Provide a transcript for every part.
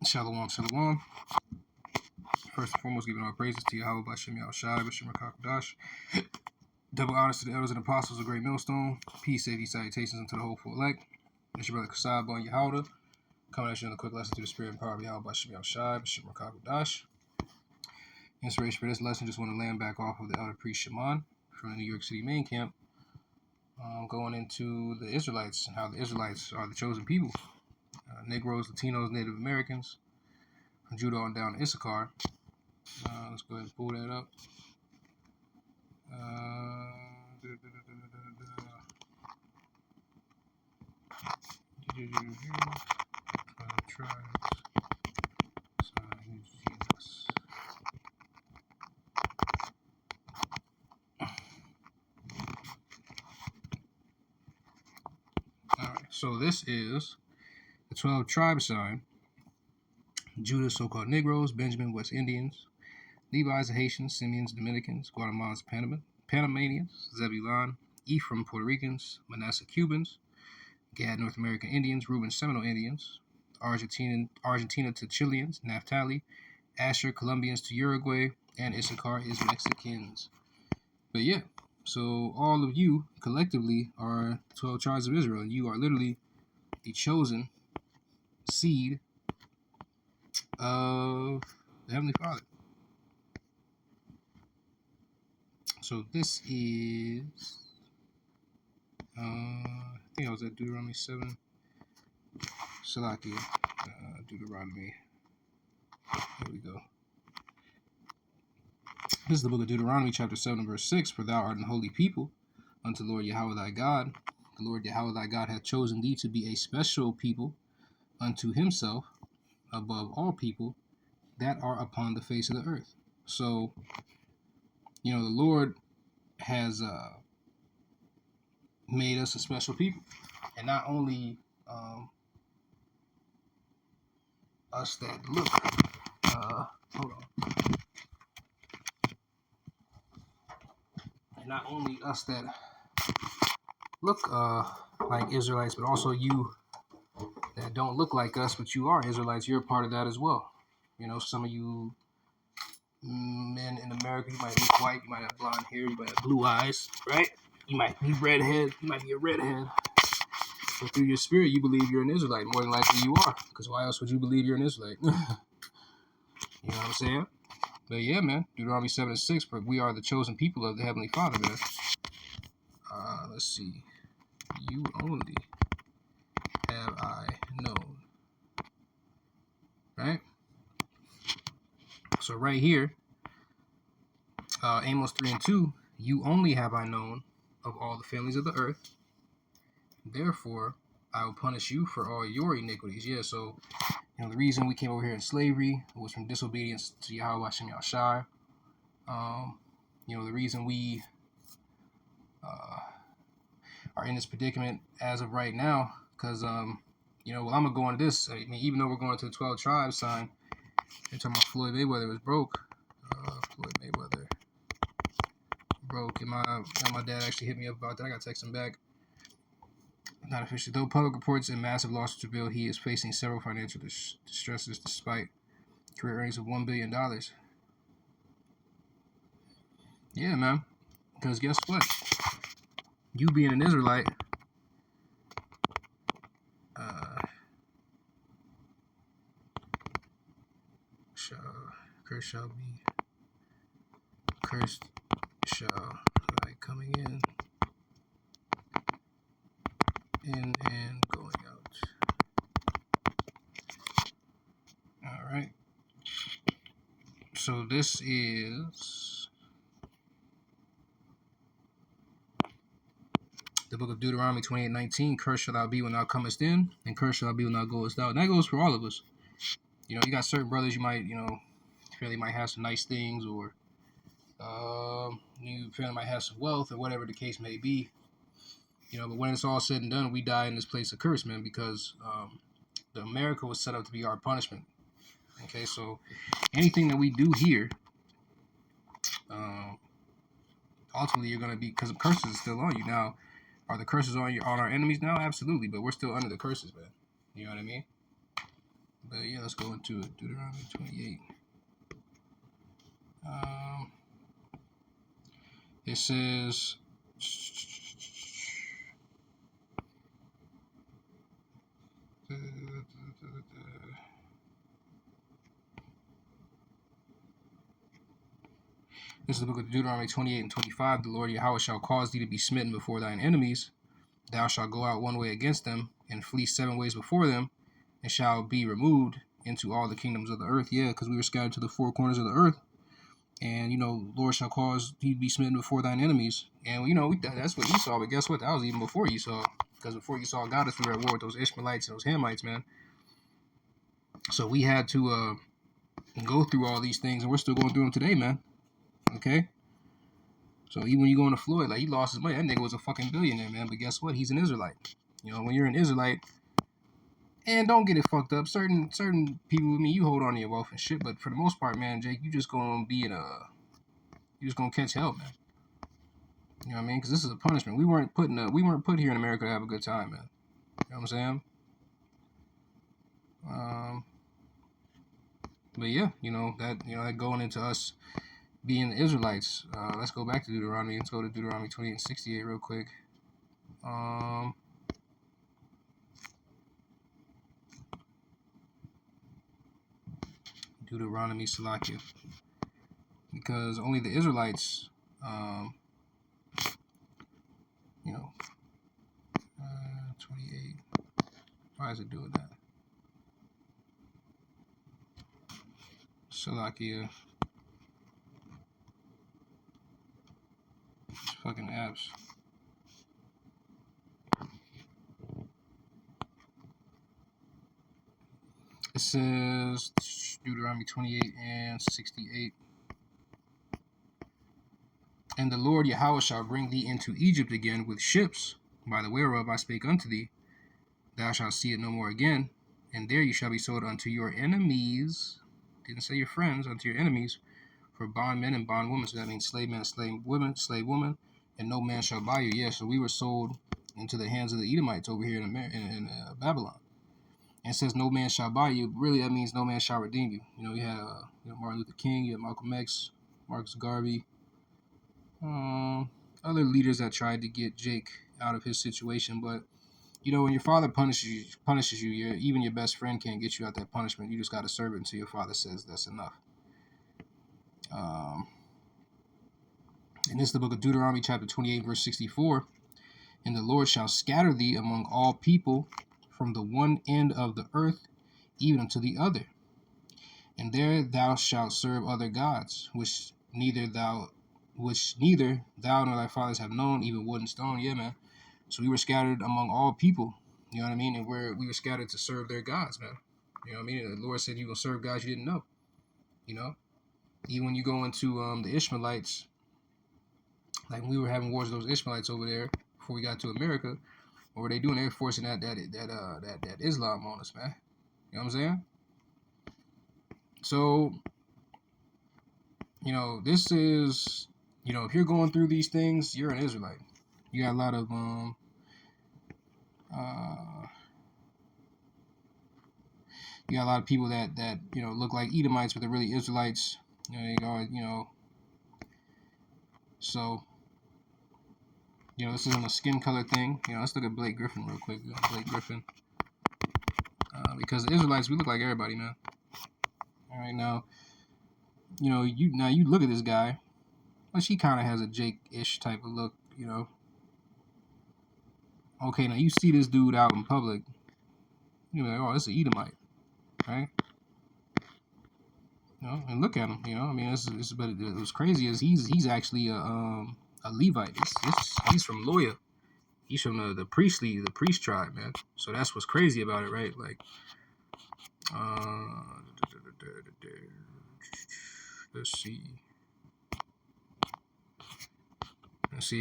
Shalom, shalom. First and foremost, giving all praises to Yahweh Bashem Yahushai, B'Shem Rakakadash. Double honors to the elders and apostles of Great Millstone. Peace, safety, salutations unto the hopeful elect. It's your brother Kasab Bon Yehuda, coming at you in a quick lesson through the spirit and power of Yahweh Bashem Yahushai, B'Shem Rakakadash. Inspiration for this lesson, just want to land back off of the elder priest Shaman from the New York City main camp, going into the Israelites and how the Israelites are the chosen people. Negroes, Latinos, Native Americans, from Judah on down to Issachar. Let's go ahead and pull that up. Alright, so this is the 12 tribe sign. Judah, so-called Negroes, Benjamin, West Indians, Levi's, Haitians, Simeons, Dominicans, Guatemalans, Panamanians, Zebulon, Ephraim, Puerto Ricans, Manasseh, Cubans, Gad, North American Indians, Reuben, Seminole Indians, Argentina to Chileans, Naphtali, Asher, Colombians to Uruguay, and Issachar is Mexicans. But yeah, so all of you collectively are 12 tribes of Israel. You are literally the chosen seed of the Heavenly Father. So this is, I think I was at Deuteronomy 7. Salakia, Deuteronomy. Here we go. This is the book of Deuteronomy, chapter 7, verse 6. For thou art an holy people unto Lord Yahweh thy God. The Lord Yahweh thy God hath chosen thee to be a special people unto himself above all people that are upon the face of the earth. So, the Lord has made us a special people. And not only us that look, hold on. And not only us that look like Israelites, but also you that don't look like us, but you are Israelites. You're a part of that as well. Some of you men in America, you might look white, you might have blonde hair, you might have blue eyes, right? You might be redhead, you might be a redhead. But through your spirit, you believe you're an Israelite. More than likely you are. Because why else would you believe you're an Israelite? You know what I'm saying? But yeah, man. Deuteronomy 7 and 6. But we are the chosen people of the Heavenly Father, man. Let's see. You only have I known. Right? So right here, Amos 3 and 2. You only have I known of all the families of the earth. Therefore, I will punish you for all your iniquities. Yeah, so, the reason we came over here in slavery was from disobedience to Yahweh Hashem Yahushai. The reason we are in this predicament as of right now, because, I'm going to go into this. I mean, even though we're going to the 12 tribes sign, they're talking about Floyd Mayweather was broke. Floyd Mayweather broke. And my dad actually hit me up about that. I got to text him back. Not officially. Though public reports and massive losses reveal he is facing several financial distresses despite career earnings of $1 billion. Yeah, man. Because guess what? You being an Israelite, cursed shall be, cursed shall thy coming in and going out. All right. So this is the book of Deuteronomy 28:19. Cursed shall thou be when thou comest in, and cursed shall thou be when thou goest out. And that goes for all of us. You got certain brothers you might, feel they might have some nice things, or you feel they might have some wealth, or whatever the case may be. But when it's all said and done, we die in this place of curse, man, because the America was set up to be our punishment. Okay, so anything that we do here, ultimately you're going to be, because the curses are still on you. Now, are the curses on our enemies now? Absolutely, but we're still under the curses, man. You know what I mean? But yeah. Yeah, let's go into it. Deuteronomy 28. It says, this is the book of Deuteronomy 28 and 25. The Lord Yahweh shall cause thee to be smitten before thine enemies. Thou shalt go out one way against them, and flee 7 ways before them, and shall be removed into all the kingdoms of the earth. Yeah, because we were scattered to the 4 corners of the earth. And, Lord shall cause thee to be smitten before thine enemies. And, that's what Esau, but guess what? That was even before Esau. Because before Esau got us, we were at war with those Ishmaelites and those Hamites, man. So we had to go through all these things, and we're still going through them today, man. Okay? So even when you go into Floyd, like, he lost his money. That nigga was a fucking billionaire, man. But guess what? He's an Israelite. When you're an Israelite, and don't get it fucked up. Certain people, you hold on to your wealth and shit. But for the most part, man, Jake, you just gonna be you're just gonna catch hell, man. You know what I mean? Because this is a punishment. We weren't put here in America to have a good time, man. You know what I'm saying? But yeah, that going into us being the Israelites. Let's go back to Deuteronomy. Let's go to Deuteronomy 28 and 68 real quick. Deuteronomy Salakia. Because only the Israelites, 28. Why is it doing that? Salakia. It's fucking apps. It says Deuteronomy 28 and 68. And the Lord Yahweh shall bring thee into Egypt again with ships, by the whereof I spake unto thee. Thou shalt see it no more again, and there you shall be sold unto your enemies. Didn't say your friends, unto your enemies, for bondmen and bondwomen. So that means slave men, slave woman, and no man shall buy you. Yeah, so we were sold into the hands of the Edomites over here in Babylon. And it says no man shall buy you. Really, that means no man shall redeem you. You have Martin Luther King, you have Malcolm X, Marcus Garvey, other leaders that tried to get Jake out of his situation. But when your father punishes you, even your best friend can't get you out that punishment. You just got to serve it until your father says that's enough. And this is the book of Deuteronomy chapter 28 verse 64. And the Lord shall scatter thee among all people from the one end of the earth even unto the other. And there thou shalt serve other gods, which neither thou nor thy fathers have known, even wood and stone. Yeah, man. So we were scattered among all people. You know what I mean? And we were scattered to serve their gods, man. You know what I mean? The Lord said you will serve gods you didn't know. Even when you go into the Ishmaelites, like when we were having wars with those Ishmaelites over there before we got to America, what were they doing? They were forcing that Islam on us, man. You know what I'm saying? So, this is, if you're going through these things, you're an Israelite. You got a lot of people that look like Edomites, but they're really Israelites. So, this isn't a skin color thing. Let's look at Blake Griffin real quick. Blake Griffin. Because the Israelites, we look like everybody, man. All right, now, you look at this guy. Well, she kind of has a Jake-ish type of look, Okay, now you see this dude out in public. You're like, oh, this is an Edomite, right? And look at him. I mean, but what's crazy is he's actually a Levite. He's from Loya. He's from the priest tribe, man. So that's what's crazy about it, right? Like, let's see,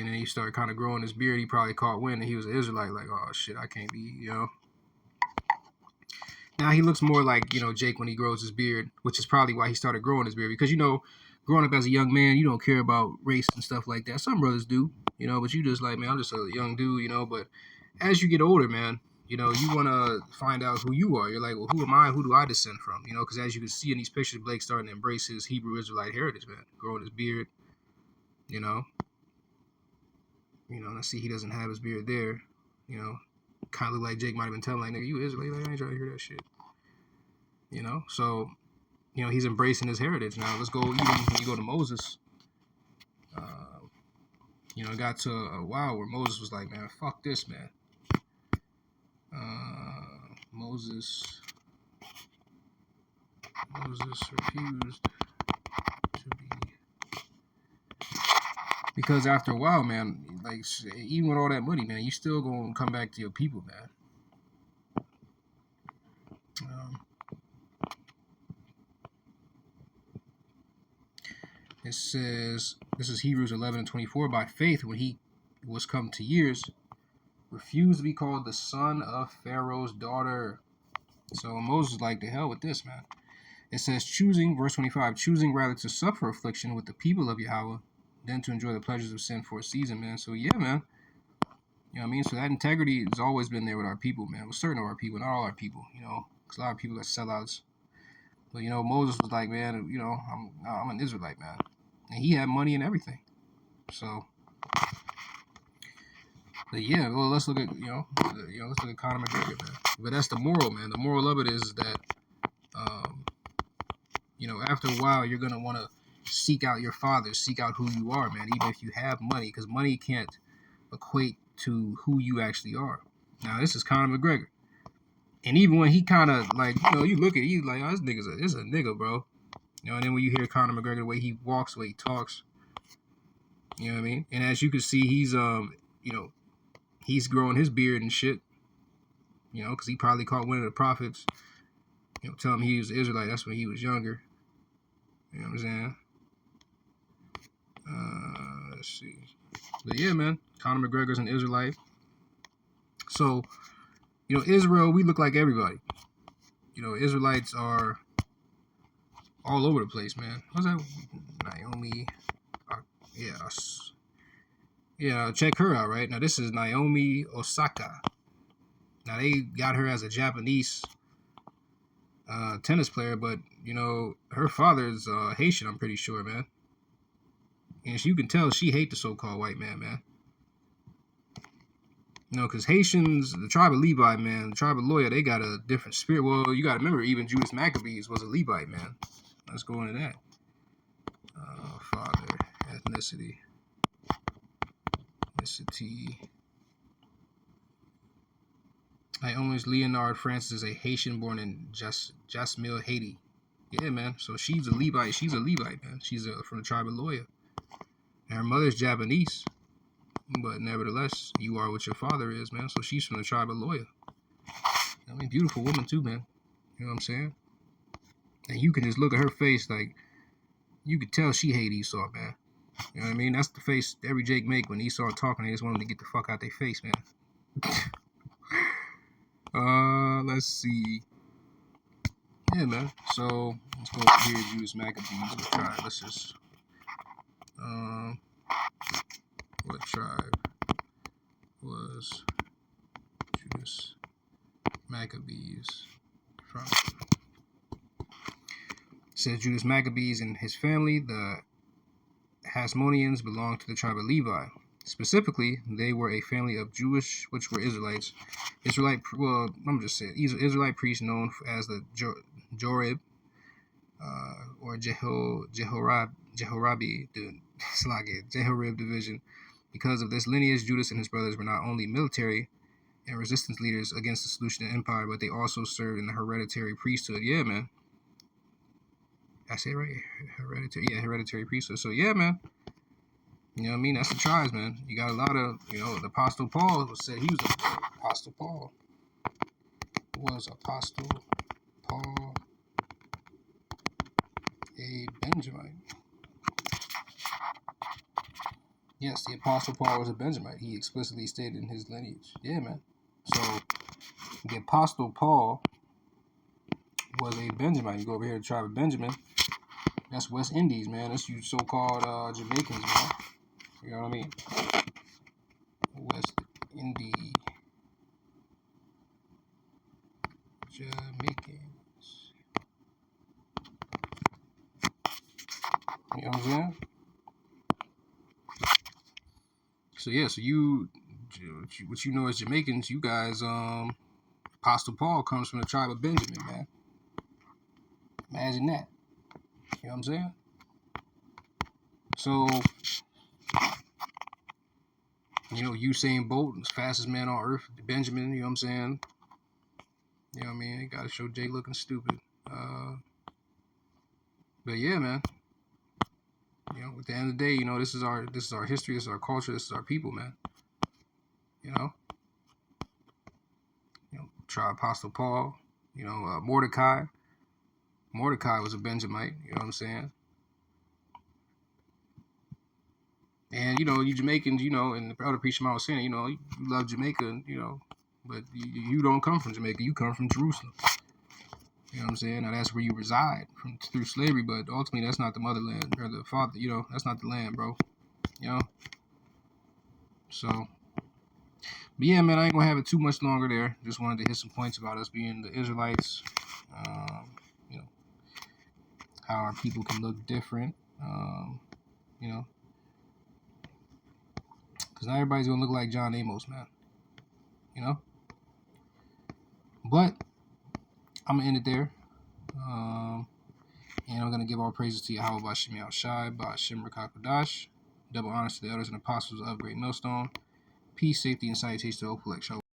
and then he started kind of growing his beard. He probably caught wind that he was an Israelite. Like, oh shit, I can't be, Now he looks more like, Jake when he grows his beard, which is probably why he started growing his beard. Because, growing up as a young man, you don't care about race and stuff like that. Some brothers do, but you just like, man, I'm just a young dude, But as you get older, man, you know, you want to find out who you are. You're like, well, who am I? Who do I descend from? You know, because as you can see in these pictures, Blake's starting to embrace his Hebrew Israelite heritage, man. Growing his beard, you know. And I see he doesn't have his beard there. You know, kind of look like Jake might have been telling, like, nigga, you Israelite? Like, I ain't trying to hear that shit. You know, so, he's embracing his heritage. Now, let's go, even when you go to Moses, it got to a while where Moses was like, man, fuck this, man. Moses refused to be, because after a while, man, like, even with all that money, man, you still gonna come back to your people, man. It says, this is Hebrews 11:24, by faith, when he was come to years, refused to be called the son of Pharaoh's daughter. So Moses is like, the hell with this, man. It says, choosing, verse 25, choosing rather to suffer affliction with the people of Yahweh than to enjoy the pleasures of sin for a season, man. So yeah, man. You know what I mean? So that integrity has always been there with our people, man. With certain of our people, not all our people, because a lot of people are sellouts. But, Moses was like, man, I'm an Israelite, man. And he had money and everything. So, but yeah, well, let's look at, let's look at Conor McGregor, man. But that's the moral, man. The moral of it is that, after a while, you're going to want to seek out your father, seek out who you are, man, even if you have money, because money can't equate to who you actually are. Now, this is Conor McGregor. And even when he kind of, like, you look at it, you like, oh, this is a nigga, bro. And then when you hear Conor McGregor, the way he walks, the way he talks, you know what I mean? And as you can see, he's, he's growing his beard and shit, because he probably caught one of the prophets, tell him he was an Israelite. That's when he was younger. You know what I'm saying? Let's see. But yeah, man, Conor McGregor's an Israelite. So, Israel, we look like everybody. Israelites are all over the place, man. What's that? Naomi. Yeah, check her out, right? Now, this is Naomi Osaka. Now, they got her as a Japanese tennis player, but, her father's Haitian, I'm pretty sure, man. And you can tell she hate the so-called white man, man. Because Haitians, the tribe of Levi, man, the tribe of Loya, they got a different spirit. Well, you got to remember, even Judas Maccabees was a Levite, man. Let's go into that. Father, ethnicity. Naomi's Leonard Francis is a Haitian born in Jasmine, Haiti. Yeah, man. So she's a Levite. She's a Levite, man. She's from the tribe of Loya. And her mother's Japanese. But nevertheless, you are what your father is, man. So she's from the tribe of Loya. I mean, beautiful woman too, man. You know what I'm saying? And you can just look at her face, like, you could tell she hate Esau, man. You know what I mean? That's the face every Jake make when Esau talking. They just want him to get the fuck out their face, man. Let's see. Yeah, man. So let's go over here. Judas Maccabees. Let's just. What tribe was Judas Maccabees from? It says Judas Maccabees and his family, the Hasmoneans, belonged to the tribe of Levi. Specifically, they were a family of Jewish, which were Israelites. Israelite priests known as the Jorib or Jehorabi division. Because of this lineage, Judas and his brothers were not only military and resistance leaders against the Seleucid Empire, but they also served in the hereditary priesthood. Yeah, man. I say it right? Hereditary priesthood. So, yeah, man. You know what I mean? That's the tribes, man. You got a lot of, the Apostle Paul said he was Apostle Paul. A Benjamite. Yes, the Apostle Paul was a Benjamite. He explicitly stated in his lineage. Yeah, man. So, the Apostle Paul was a Benjamite. You go over here to the tribe of Benjamin. That's West Indies, man. That's you so-called Jamaicans, man. You know what I mean? West Indies. Jamaicans. You know what I'm saying? So yeah, so what you know as Jamaicans, you guys, Apostle Paul comes from the tribe of Benjamin, man. Imagine that. You know what I'm saying? So, you know, Usain Bolt, the fastest man on earth, Benjamin, you know what I'm saying? You know what I mean? You gotta show Jay looking stupid. But yeah, man. You know, at the end of the day, you know, this is our history, this is our culture, this is our people, man. You know? Try Apostle Paul, you know, Mordecai. Mordecai was a Benjamite, you know what I'm saying? And, you know, you Jamaicans, you know, and the other preacher I was saying, you know, you love Jamaica, you know, but you don't come from Jamaica, you come from Jerusalem. You know what I'm saying? Now, that's where you reside through slavery, but ultimately, that's not the motherland or the father, you know, that's not the land, bro. You know? So, but yeah, man, I ain't gonna have it too much longer there. Just wanted to hit some points about us being the Israelites, you know, how our people can look different, you know, because not everybody's gonna look like John Amos, man, you know. But I'm gonna end it there, and I'm gonna give all praises to Yahweh Bashim Yahushai, Bashim Rakakadash, double honors to the elders and apostles of Great Millstone, peace, safety, and salutation to Opelek.